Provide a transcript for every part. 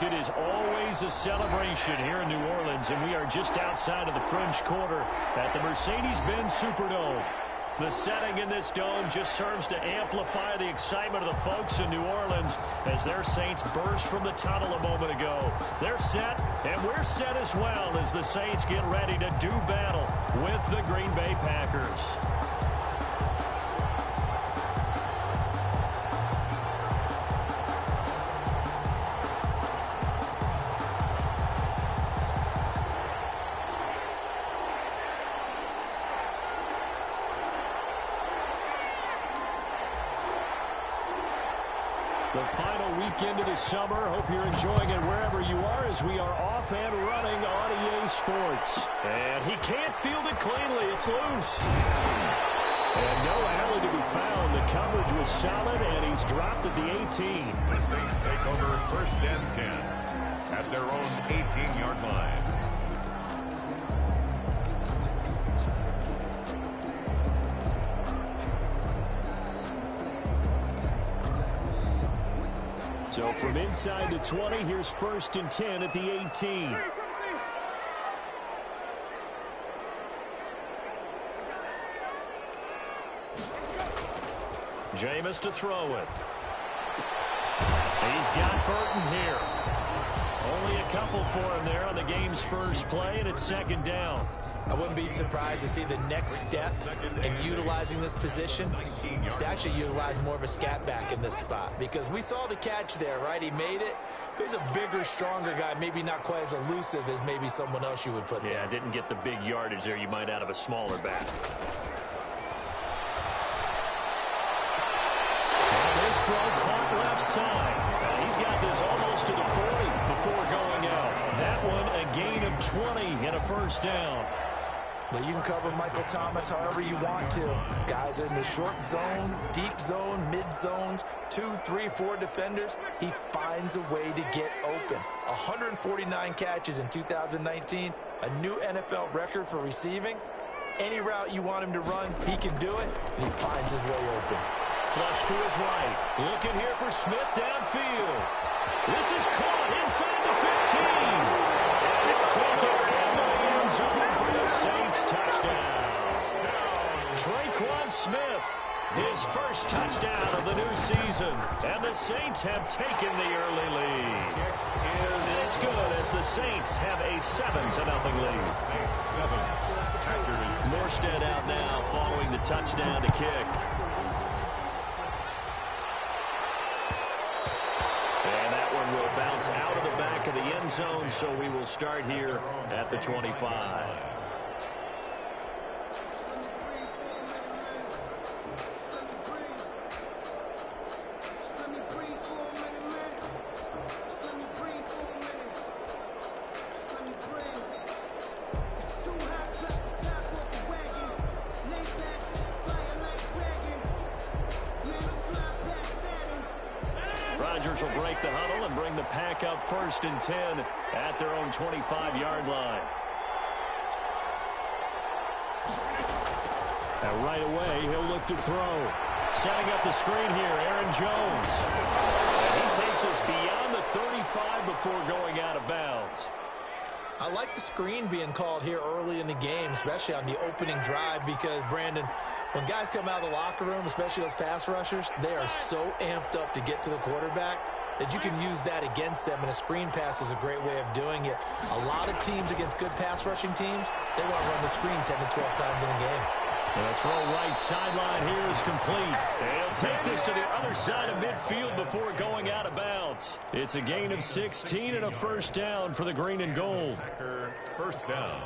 It is always a celebration here in New Orleans, and we are just outside of the French Quarter at the Mercedes-Benz Superdome. The setting in this dome just serves to amplify the excitement of the folks in New Orleans as their Saints burst from the tunnel a moment ago. They're set, and we're set as well as the Saints get ready to do battle with the Green Bay Packers. The final weekend of the summer. Hope you're enjoying it wherever you are as we are off and running on EA Sports. And he can't field it cleanly. It's loose. And no alley to be found. The coverage was solid, and he's dropped at the 18. The Saints take over 1st and 10 at their own 18-yard line. So from inside the 20, here's 1st and 10 at the 18. Jameis to throw it. He's got Burton here. Only a couple for him there on the game's first play, and it's 2nd down. I wouldn't be surprised to see the next step in utilizing this position is to actually utilize more of a scat back in this spot, because we saw the catch there, right? He made it. He's a bigger, stronger guy, maybe not quite as elusive as maybe someone else you would put there. Yeah, didn't get the big yardage there you might out of a smaller back. And this throw caught left side. He's got this almost to the 40 before going out. That one a gain of 20 and a 1st down. Well, you can cover Michael Thomas however you want to. Guys in the short zone, deep zone, mid zones, 2, 3, 4 defenders. He finds a way to get open. 149 catches in 2019, a new NFL record for receiving. Any route you want him to run, he can do it, and he finds his way open. Flush to his right. Looking here for Smith downfield. This is caught inside the 15. And he'll take it into the end zone for the Saints touchdown. Traquan Smith, his first touchdown of the new season. And the Saints have taken the early lead. And it's good as the Saints have a 7-0 lead. Saints 7. Packers. Morstead out now following the touchdown to kick. Will bounce out of the back of the end zone, so we will start here at the 25. Rodgers will break the huddle and bring the pack up 1st and 10 at their own 25-yard line. And right away, he'll look to throw. Setting up the screen here, Aaron Jones. And he takes us beyond the 35 before going out of bounds. I like the screen being called here early in the game, especially on the opening drive, because, Brandon, when guys come out of the locker room, especially those pass rushers, they are so amped up to get to the quarterback that you can use that against them, and a screen pass is a great way of doing it. A lot of teams against good pass rushing teams, they want to run the screen 10 to 12 times in a game. And the throw right sideline here is complete. And he'll take this to the other side of midfield before going out of bounds. It's a gain of 16 and a 1st down for the green and gold. Packer 1st down.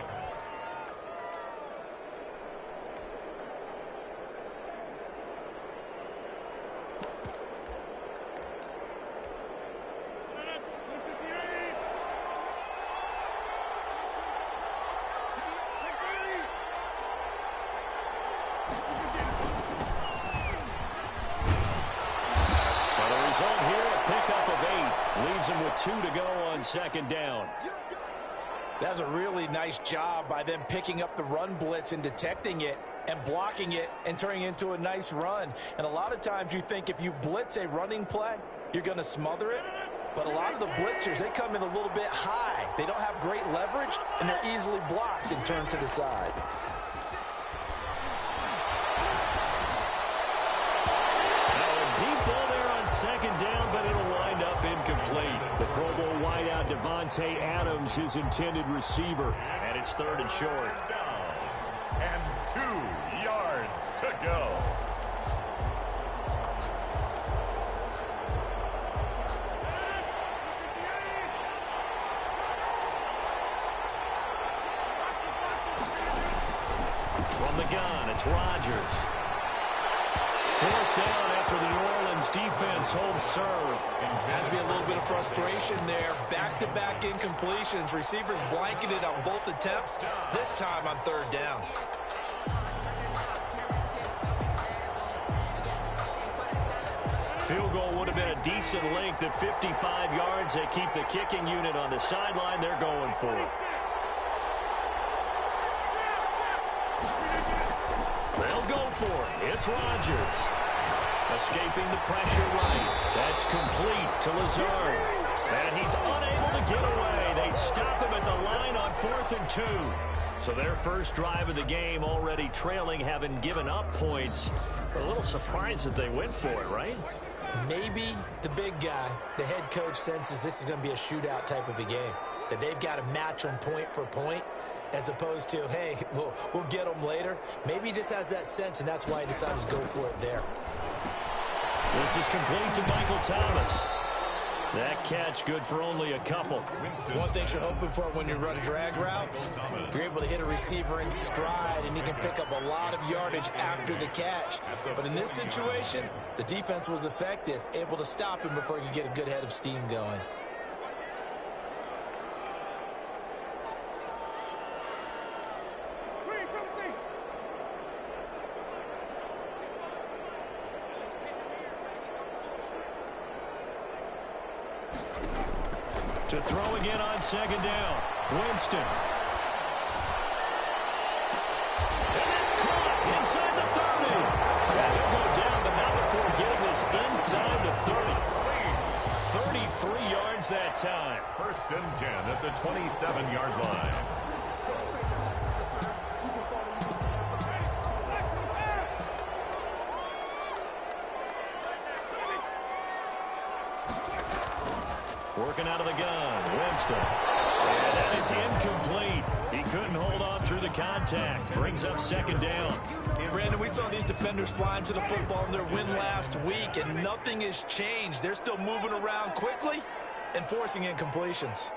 Result here, a pickup of 8. Leaves him with 2 to go on 2nd down. That's a really nice job by them picking up the run blitz and detecting it and blocking it and turning it into a nice run. And a lot of times you think if you blitz a running play, you're going to smother it. But a lot of the blitzers, they come in a little bit high. They don't have great leverage, and they're easily blocked and turned to the side. Deep ball there on second down, but it'll wind up incomplete. The Pro Bowl wideout Devontae Adams, his intended receiver. And it's third and short. And 2 yards to go. From the gun, it's Rodgers. Fourth down after the New Orleans defense holds serve. Has to be a little bit of frustration there. Back-to-back incompletions. Receivers blanketed on both attempts. This time on third down. Field goal would have been a decent length at 55 yards. They keep the kicking unit on the sideline. They're going for it. They'll go for it. It's Rodgers. Escaping the pressure right. That's complete to Lazard. And he's unable to get away. They stop him at the line on 4th and 2. So their first drive of the game already trailing, having given up points. A little surprised that they went for it, right? Maybe the big guy, the head coach, senses this is going to be a shootout type of a game. That they've got to match them point for point, as opposed to, hey, we'll get them later. Maybe he just has that sense, and that's why he decided to go for it there. This is complete to Michael Thomas. That catch good for only a couple. One thing you're hoping for when you run drag routes, you're able to hit a receiver in stride, and he can pick up a lot of yardage after the catch. But in this situation, the defense was effective, able to stop him before he could get a good head of steam going. To throw again on second down. Winston. And it's caught inside the 30. And he'll go down, but not before getting this inside the 30. 33 yards that time. 1st and 10 at the 27-yard line. Working out of the gun, Winston. And that is incomplete. He couldn't hold on through the contact. Brings up second down. Brandon, we saw these defenders flying to the football in their win last week, and nothing has changed. They're still moving around quickly and forcing incompletions.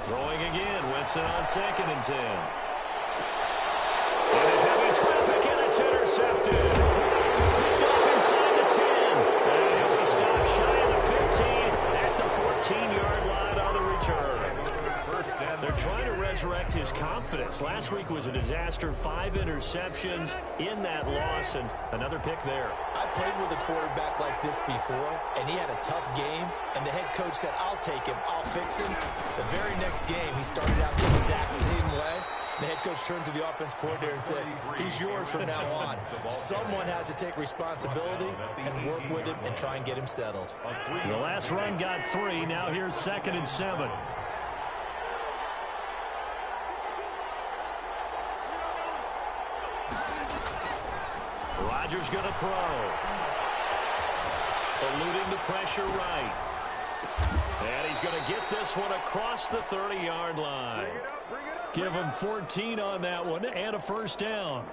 Throwing again, Winston on 2nd and 10. Into heavy traffic, and it's intercepted. Picked off inside the 10. And he'll be stopped shy of the 15 at the 14-yard line on the return. They're trying to resurrect his confidence. Last week was a disaster. 5 interceptions in that loss, and another pick there. I played with a quarterback like this before, and he had a tough game, and the head coach said, I'll take him, I'll fix him. The very next game, he started out the exact same way. The head coach turned to the offense coordinator and said, he's yours from now on. Someone has to take responsibility and work with him and try and get him settled. The last run got 3. Now here's 2nd and 7. Rodgers going to throw. Eluding the pressure right. And he's going to get this one across the 30-yard line. Give him 14 on that one and a first down.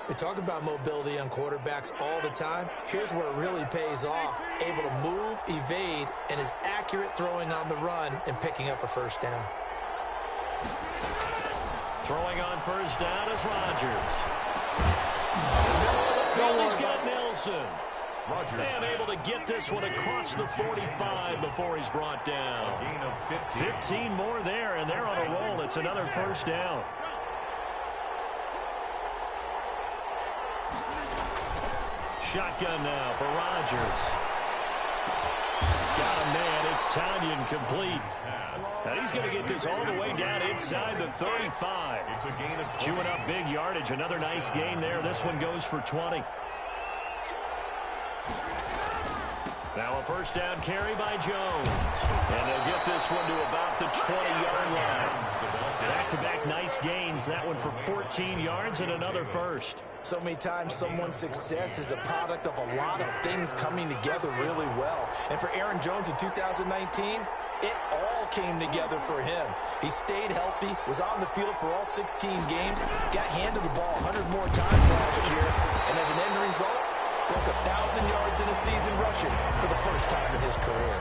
They talk about mobility on quarterbacks all the time. Here's where it really pays off. Able to move, evade, and is accurate throwing on the run and picking up a first down. Throwing on first down is Rodgers. He's got Nelson. And able to get this one across the 45 before he's brought down. 15 more there, and they're on a roll. It's another first down. Shotgun now for Rodgers. Got a man. It's Tanyan complete. And he's going to get this all the way down inside the 35. It's a gain of 20. Chewing up big yardage. Another nice gain there. This one goes for 20. Now a first down carry by Jones. And they'll get this one to about the 20-yard line. Back-to-back nice gains. That one for 14 yards and another first. So many times someone's success is the product of a lot of things coming together really well. And for Aaron Jones in 2019, it all came together for him. He stayed healthy, was on the field for all 16 games, got handed the ball 100 more times last year, and as an end result, broke 1,000 yards in a season rushing for the first time in his career.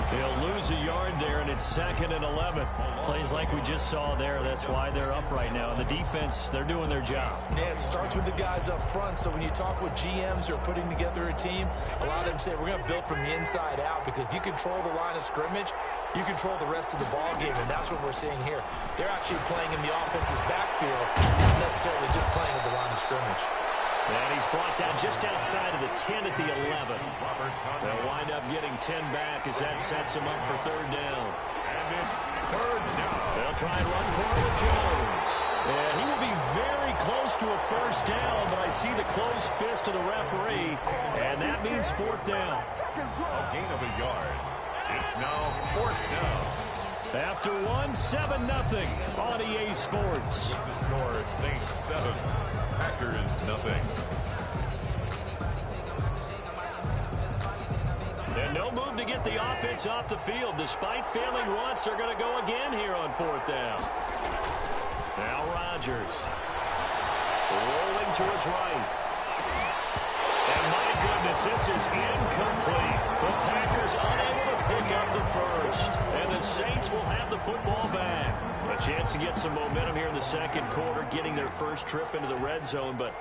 He'll lose a yard there, and it's 2nd and 11. Plays like we just saw there. That's why they're up right now. And the defense, they're doing their job. Yeah, it starts with the guys up front. So when you talk with GMs who are putting together a team, a lot of them say, we're going to build from the inside out, because if you control the line of scrimmage, you control the rest of the ball game, and that's what we're seeing here. They're actually playing in the offense's backfield, not necessarily just playing at the line of scrimmage. And he's brought down just outside of the 10 at the 11. They'll wind up getting 10 back as that sets him up for third down. And it's third down. They'll try and run for it with Jones. And he will be very close to a first down, but I see the closed fist of the referee, and that means fourth down. A gain of a yard. It's now fourth down. After 7-0 on EA Sports. The score, Saints 7, Packers nothing. And no move to get the offense off the field. Despite failing once, they're going to go again here on fourth down. Now Rodgers. Rolling to his right. And my goodness, this is incomplete. The Packers unable to pick up the first. And the Saints will have the football back. A chance to get some momentum here in the second quarter, getting their first trip into the red zone, but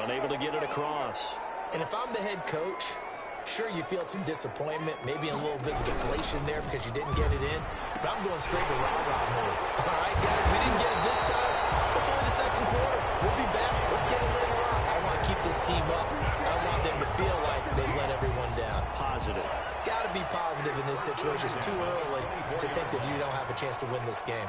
unable to get it across. And if I'm the head coach, sure, you feel some disappointment, maybe a little bit of deflation there because you didn't get it in, but I'm going straight to rah-rah mode. All right, guys, we didn't get it this time. It's only the second quarter. We'll be back. Let's get it later on. I want to keep this team up. I don't want them to feel like they've let everyone down. Positive. Got to be positive in this situation. It's too early to think that you don't have a chance to win this game.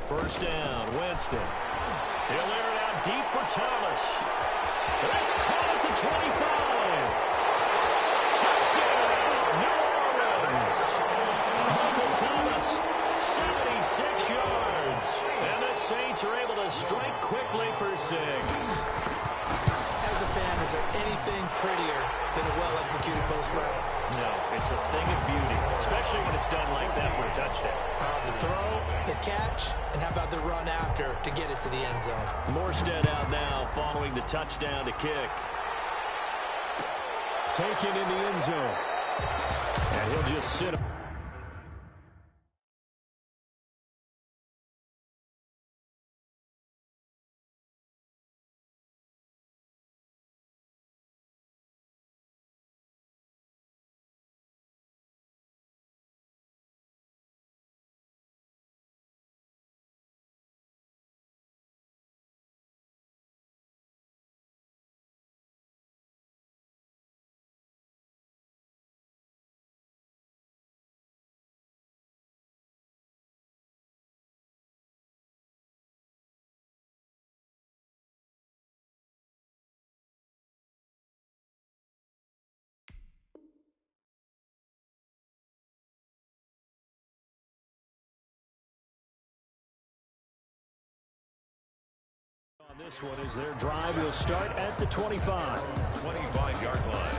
First down, Winston. He'll air it out deep for Thomas. That's caught at the 25. Touchdown, New Orleans. Michael Thomas, 76 yards. And the Saints are able to strike quickly for 6. As a fan, is there anything prettier than a well-executed post route? No, it's a thing of beauty, especially when it's done like that for a touchdown. The throw, the catch, and how about the run after to get it to the end zone? Morstead out now following the touchdown to kick. Taken in the end zone. And he'll just sit. This one is their drive will start at the 25. 25-yard line.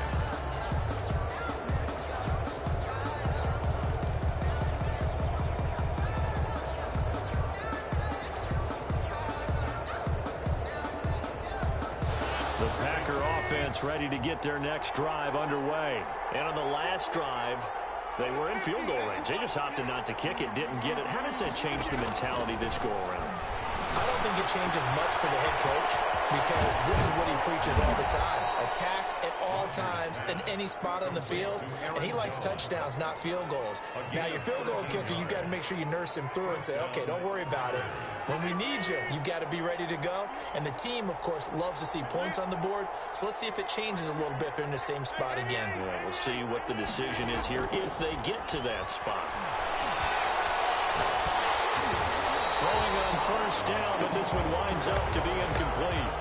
The Packer offense ready to get their next drive underway. And on the last drive, they were in field goal range. They just opted not to kick it, didn't get it. How does that change the mentality this go around? I don't think it changes much for the head coach because this is what he preaches all the time. Attack at all times in any spot on the field, and he likes touchdowns, not field goals. Now, your field goal kicker, you got to make sure you nurse him through and say, okay, don't worry about it. When we need you, you've got to be ready to go. And the team, of course, loves to see points on the board. So let's see if it changes a little bit if they're in the same spot again. Yeah, we'll see what the decision is here if they get to that spot. Throwing on first down, but this one winds up to be incomplete.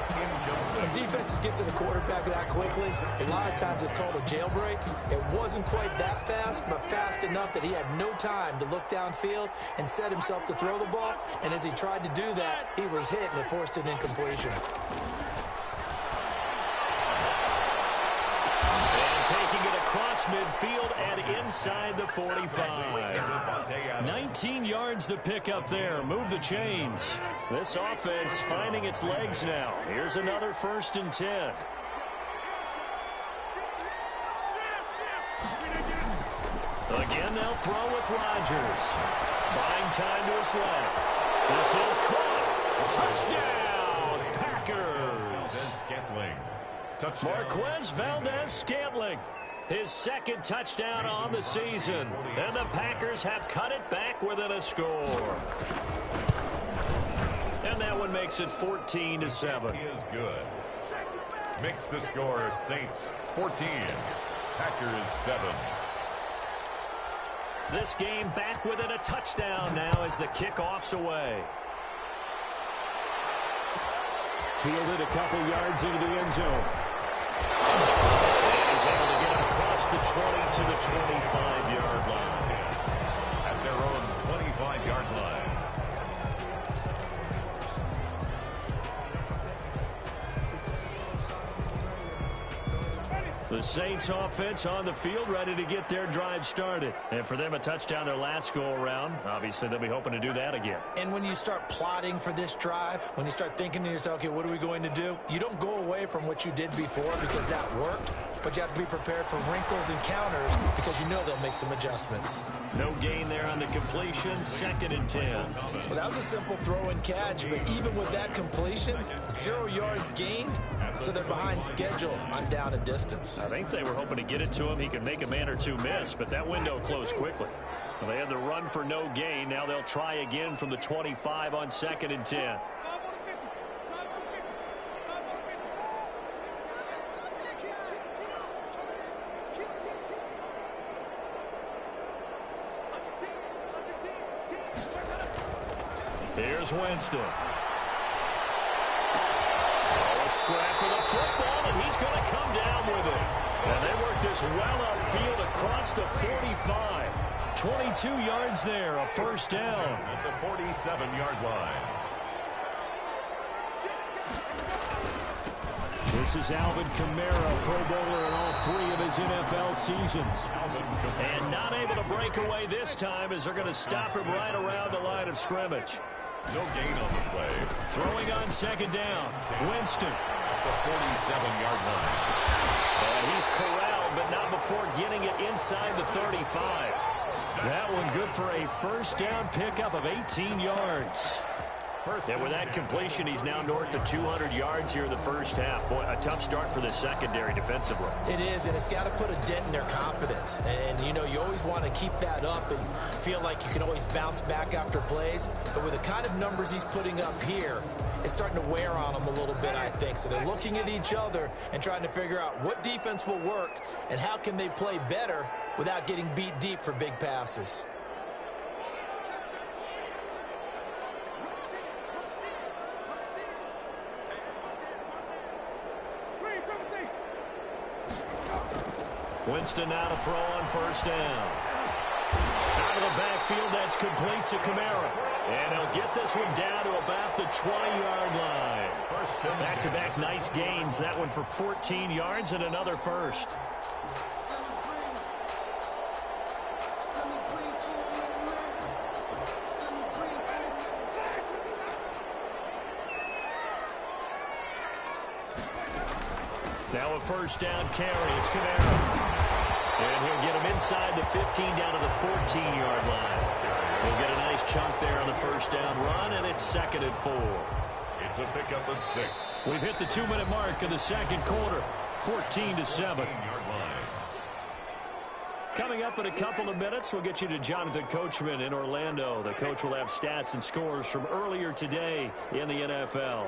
When defenses get to the quarterback that quickly, a lot of times it's called a jailbreak. It wasn't quite that fast, but fast enough that he had no time to look downfield and set himself to throw the ball. And as he tried to do that, he was hit, and it forced an incompletion. And taking it across midfield and inside the 45. 19 yards to pick up there. Move the chains. This offense finding its legs now. Here's another 1st and 10. Again, they'll throw with Rodgers. Buying time to his left. This is caught. Touchdown, Packers. Marquez Valdez-Scantling. His 2nd touchdown on the season. And the Packers have cut it back within a score. And that one makes it 14-7. He is good. Makes the score Saints 14, Packers 7. This game back within a touchdown now as the kickoff's away. Fielded a couple yards into the end zone. He's able to get across the 20 to the 25-yard line. At their own 25-yard line. The Saints offense on the field ready to get their drive started. And for them, a touchdown their last go-around. Obviously, they'll be hoping to do that again. And when you start plotting for this drive, when you start thinking to yourself, okay, what are we going to do? You don't go away from what you did before because that worked, but you have to be prepared for wrinkles and counters because you know they'll make some adjustments. No gain there on the completion, 2nd and 10. Well, that was a simple throw and catch, but even with that completion, 0 yards gained, so they're behind schedule on down and distance. I think they were hoping to get it to him. He could make a man or two miss, but that window closed quickly. Well, they had the run for no gain. Now they'll try again from the 25 on 2nd and 10. Here's Winston. Scrap for the football, and he's going to come down with it. And they work this well upfield across the 45. 22 yards there, a 1st down. At the 47-yard line. This is Alvin Kamara, Pro Bowler in all 3 of his NFL seasons. And not able to break away this time as they're going to stop him right around the line of scrimmage. No gain on the play. Throwing on 2nd down. Winston. At the 47-yard line. And he's corralled, but not before getting it inside the 35. That one good for a 1st down pickup of 18 yards. And with that completion, he's now north of 200 yards here in the 1st half. Boy, a tough start for the secondary defensively. It is, and it's got to put a dent in their confidence. And, you know, you always want to keep that up and feel like you can always bounce back after plays. But with the kind of numbers he's putting up here, it's starting to wear on them a little bit, I think. So they're looking at each other and trying to figure out what defense will work and how can they play better without getting beat deep for big passes. Winston now to throw on 1st down. Out of the backfield, that's complete to Kamara. And he'll get this one down to about the 20-yard line. Back-to-back nice gains. That one for 14 yards and another 1st. Now a 1st down carry. It's Kamara. And he'll get him inside the 15 down to the 14-yard line. He'll get a nice chunk there on the 1st down run, and it's 2nd and 4. It's a pickup of 6. We've hit the 2-minute mark of the 2nd quarter. 14-7. Coming up in a couple of minutes, we'll get you to Jonathan Coachman in Orlando. The coach will have stats and scores from earlier today in the NFL.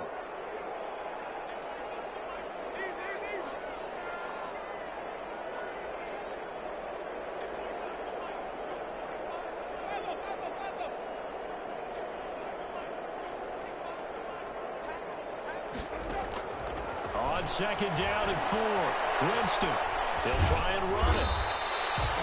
On second down and 4, Winston. He'll try and run it.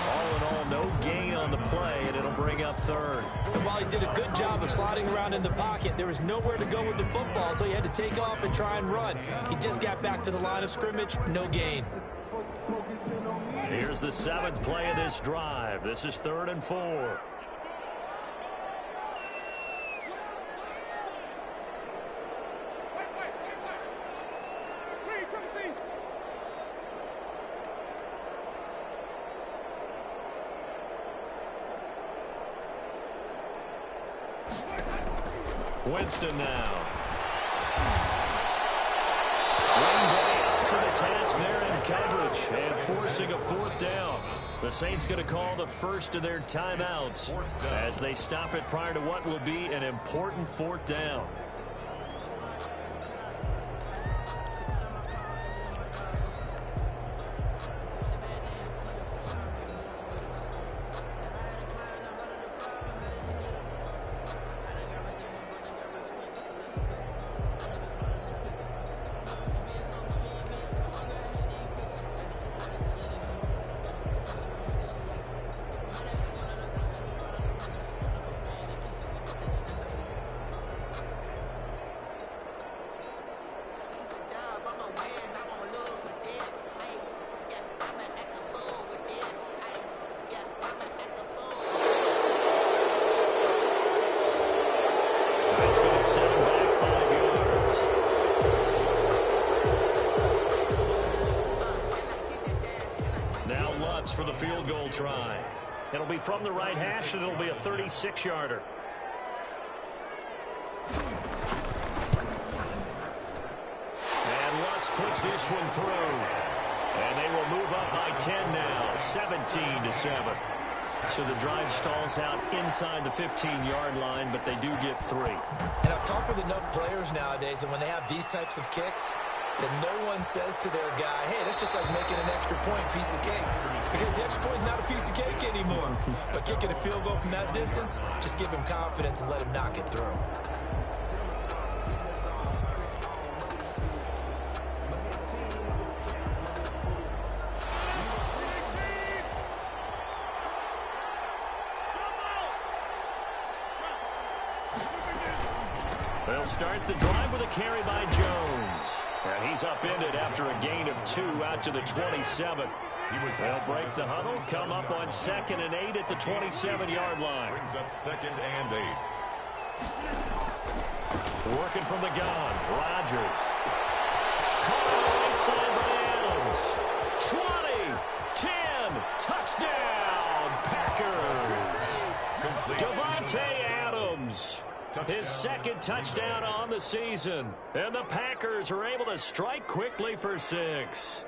All in all, no gain on the play, and it'll bring up 3rd. And while he did a good job of sliding around in the pocket, there was nowhere to go with the football, so he had to take off and try and run. He just got back to the line of scrimmage, no gain. Here's the 7th play of this drive. This is 3rd and 4. Winston now. Green Bay up to the task there in coverage and forcing a 4th down. The Saints going to call the first of their timeouts as they stop it prior to what will be an important 4th down. For the field goal try. It'll be from the right hash, and it'll be a 36-yarder. And Lutz puts this one through. And they will move up by 10 now, 17-7. So the drive stalls out inside the 15-yard line, but they do get 3. And I've talked with enough players nowadays, and when they have these types of kicks, that no one says to their guy, hey, that's just like making an extra point piece of cake. Because the extra point is not a piece of cake anymore. But kicking a field goal from that distance, just give him confidence and let him knock it through. They'll start the drive with a carry by Jones. And he's upended after a gain of 2 out to the 27. They'll break the huddle, come up on 2nd and 8 at the 27-yard line. Brings up 2nd and 8. Working from the gun, Rodgers. Caught on the right side by Adams. 20, 10, touchdown, Packers. Devontae Adams. His 2nd touchdown on the season. And the Packers are able to strike quickly for 6.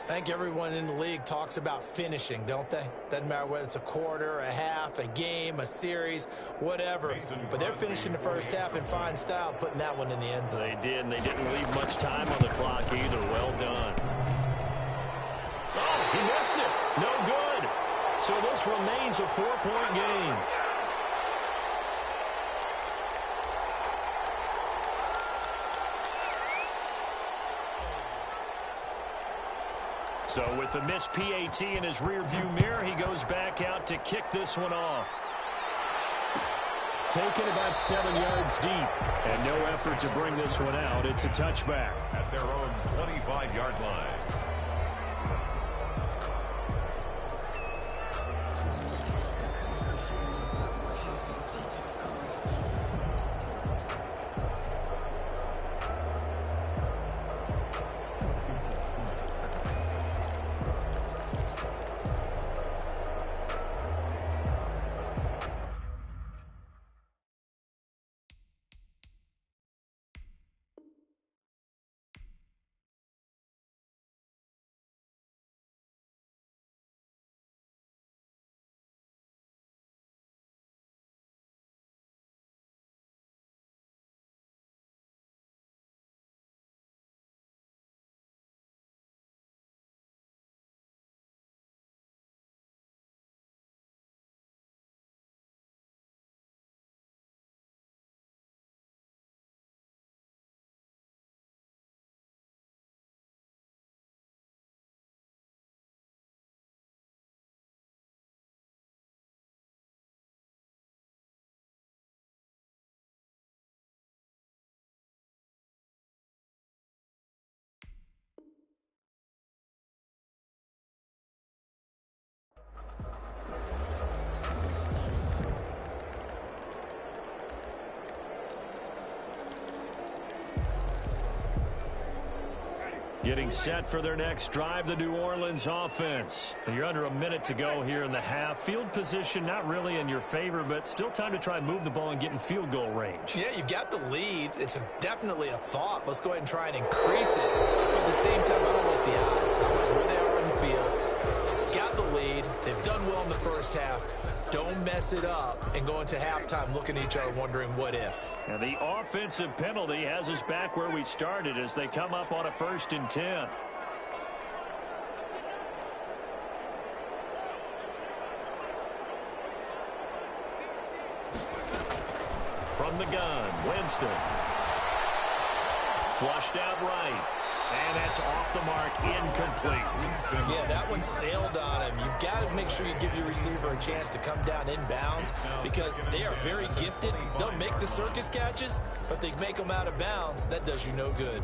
I think everyone in the league talks about finishing, don't they? Doesn't matter whether it's a quarter, a half, a game, a series, whatever. But they're finishing the first half in fine style, putting that one in the end zone. They did, and they didn't leave much time on the clock either. Well done. Oh, he missed it. No good. So this remains a 4-point game. So with the missed PAT in his rearview mirror, he goes back out to kick this one off. Taken about 7 yards deep, and no effort to bring this one out. It's a touchback. At their own 25-yard line. Getting set for their next drive, the New Orleans offense. And you're under a minute to go here in the half. Field position not really in your favor, but still time to try and move the ball and get in field goal range. Yeah, you've got the lead. It's definitely a thought. Let's go ahead and try and increase it. But at the same time, I don't like the odds. I like where they are in the field. Got the lead. They've done well in the first half. Don't mess it up and go into halftime looking at each other wondering what if. And the offensive penalty has us back where we started as they come up on a 1st and 10. From the gun, Winston. Flushed out right. And that's off the mark, incomplete. Yeah, that one sailed on him. You've got to make sure you give your receiver a chance to come down inbounds because they are very gifted. They'll make the circus catches, but they make them out of bounds. That does you no good.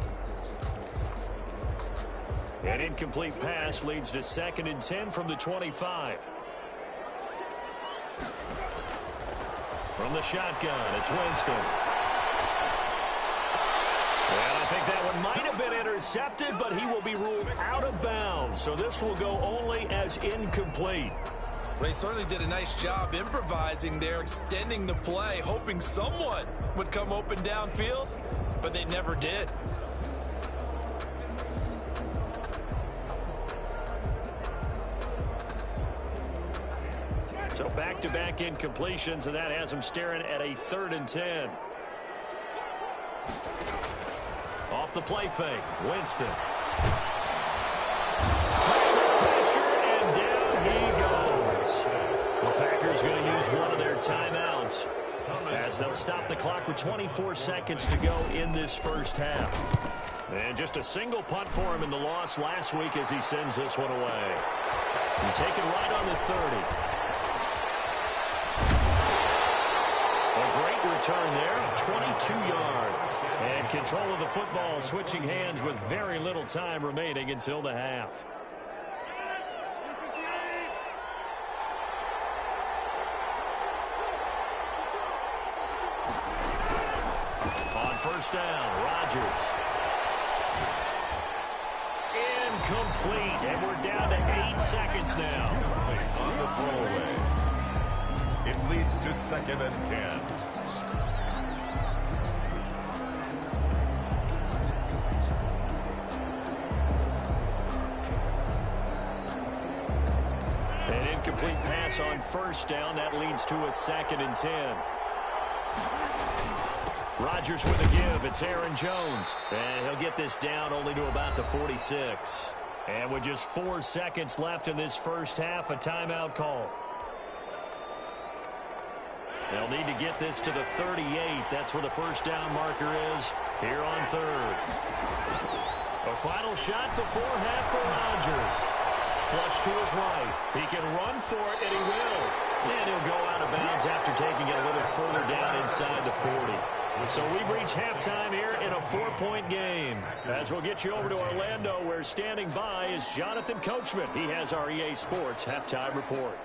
An incomplete pass leads to 2nd and 10 from the 25. From the shotgun, it's Winston. And I think that one might have been intercepted, but he will be ruled out of bounds. So this will go only as incomplete. Well, they certainly did a nice job improvising there, extending the play, hoping someone would come open downfield, but they never did. So back-to-back incompletions, and that has him staring at a 3rd and 10. Off the play fake, Winston. Pressure, and down he goes. The Packers going to use one of their timeouts as they'll stop the clock with 24 seconds to go in this first half. And just a single punt for him in the loss last week as he sends this one away. And taken right on the 30. A great return there, 22 yards. And control of the football, switching hands with very little time remaining until the half. On 1st down, Rodgers. Incomplete, and we're down to 8 seconds now. On the throwaway. It leads to 2nd and 10. An incomplete pass on 1st down. That leads to a 2nd and 10. Rodgers with a give. It's Aaron Jones. And he'll get this down only to about the 46. And with just 4 seconds left in this first half, a timeout call. They'll need to get this to the 38. That's where the 1st down marker is here on 3rd. A final shot before half for Rodgers. Flush to his right. He can run for it, and he will. And he'll go out of bounds after taking it a little further down inside the 40. So we've reached halftime here in a 4-point game. As we'll get you over to Orlando, where standing by is Jonathan Coachman. He has our EA Sports halftime report.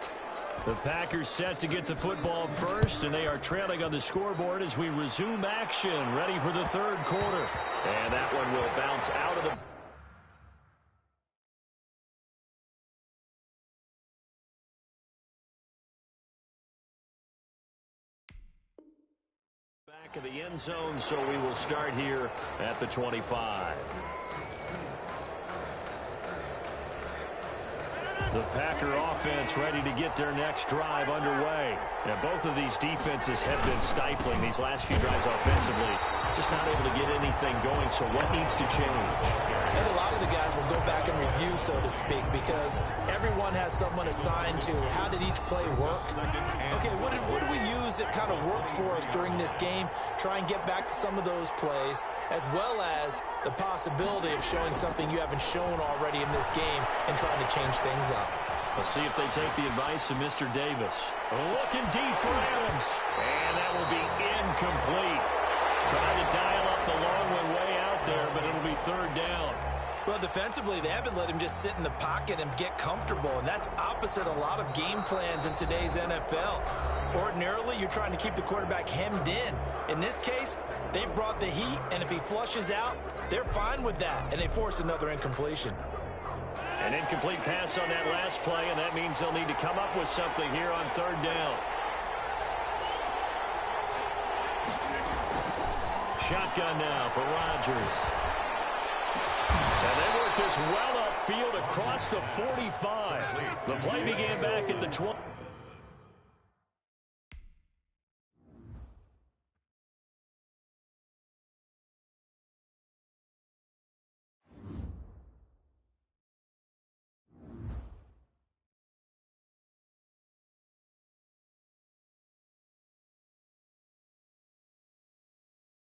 The Packers set to get the football first, and they are trailing on the scoreboard as we resume action, ready for the 3rd quarter. And that one will bounce out of the... back of the end zone, so we will start here at the 25. The Packer offense ready to get their next drive underway. Now, both of these defenses have been stifling these last few drives offensively. Just not able to get anything going, so what needs to change? I think a lot of the guys will go back and review, so to speak, because everyone has someone assigned to how did each play work. Okay, what did we use that kind of worked for us during this game? Try and get back to some of those plays, as well as the possibility of showing something you haven't shown already in this game and trying to change things up. Let's see if they take the advice of Mr. Davis. Looking deep for Adams. And that will be incomplete. Trying to dial up the long one way out there, but it'll be 3rd down. Well, defensively, they haven't let him just sit in the pocket and get comfortable, and that's opposite a lot of game plans in today's NFL. Ordinarily, you're trying to keep the quarterback hemmed in. In this case, they brought the heat, and if he flushes out, They're fine with that, and they force another incompletion. An incomplete pass on that last play, and that means they'll need to come up with something here on third down. Shotgun now for Rodgers. And they work this well upfield across the 45. The play began back at the 20.